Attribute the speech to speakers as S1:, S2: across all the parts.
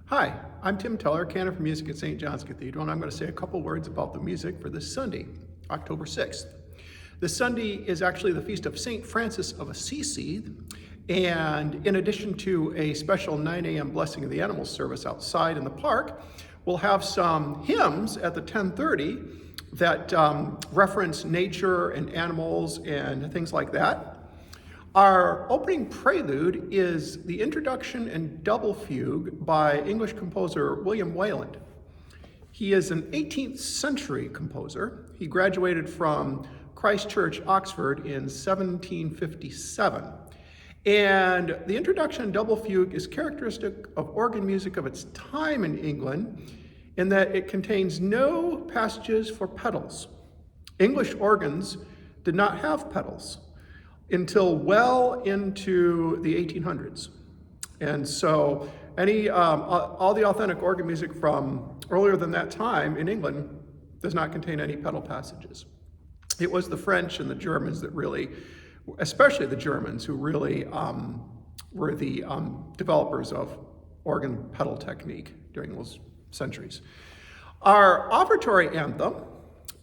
S1: Hi, I'm Tim Tuller, canon for music at St. John's Cathedral, and I'm going to say a couple words about the music for this Sunday, October 6th. This Sunday is actually the feast of St. Francis of Assisi, and in addition to a special 9 a.m. Blessing of the Animals service outside in the park, we'll have some hymns at the 10:30 that reference nature and animals and things like that. Our opening prelude is the introduction and double fugue by English composer William Wayland. He is an 18th century composer. He graduated from Christ Church, Oxford in 1757. And the introduction and double fugue is characteristic of organ music of its time in England in that it contains no passages for pedals. English organs did not have pedals until well into the 1800s. And so all the authentic organ music from earlier than that time in England does not contain any pedal passages. It was the French and the Germans that really, especially the Germans, who really were the developers of organ pedal technique during those centuries. Our offertory anthem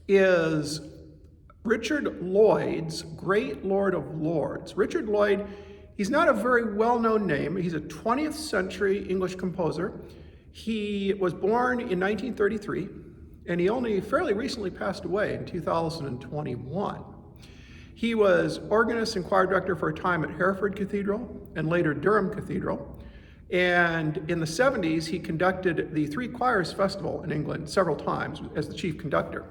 S1: is Richard Lloyd's Great Lord of Lords. Richard Lloyd, he's not a very well-known name. He's a 20th century English composer. He was born in 1933, and he only fairly recently passed away in 2021. He was organist and choir director for a time at Hereford Cathedral and later Durham Cathedral. And in the 70s, he conducted the Three Choirs Festival in England several times as the chief conductor.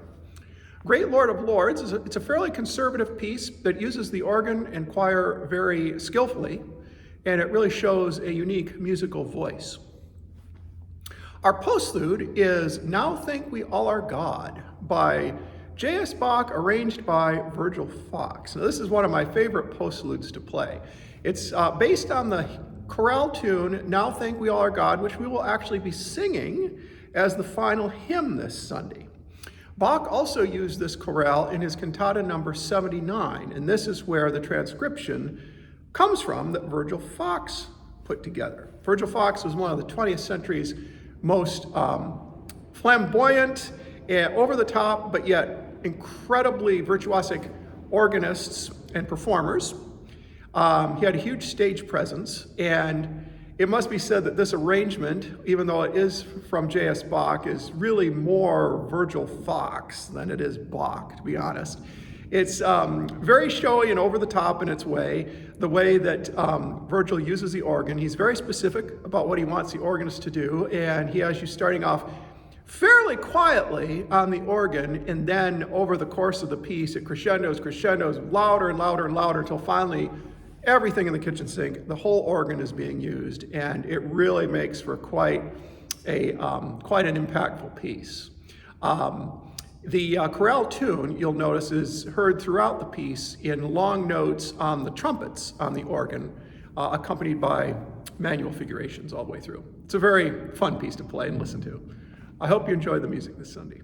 S1: Great Lord of Lords, it's a fairly conservative piece that uses the organ and choir very skillfully, and it really shows a unique musical voice. Our postlude is Now Think We All Are God by J.S. Bach, arranged by Virgil Fox. Now, this is one of my favorite postludes to play. It's based on the chorale tune, Now Think We All Are God, which we will actually be singing as the final hymn this Sunday. Bach also used this chorale in his cantata number 79, and this is where the transcription comes from that Virgil Fox put together. Virgil Fox was one of the 20th century's most flamboyant, over-the-top, but yet incredibly virtuosic organists and performers. He had a huge stage presence, and it must be said that this arrangement, even though it is from J.S. Bach, is really more Virgil Fox than it is Bach, to be honest. It's very showy and over the top in its way, the way that Virgil uses the organ. He's very specific about what he wants the organist to do, and he has you starting off fairly quietly on the organ, and then over the course of the piece, it crescendos, louder and louder and louder, until finally everything in the kitchen sink, the whole organ is being used, and it really makes for quite an impactful piece. The chorale tune, you'll notice, is heard throughout the piece in long notes on the trumpets on the organ, accompanied by manual figurations all the way through. It's a very fun piece to play and listen to. I hope you enjoy the music this Sunday.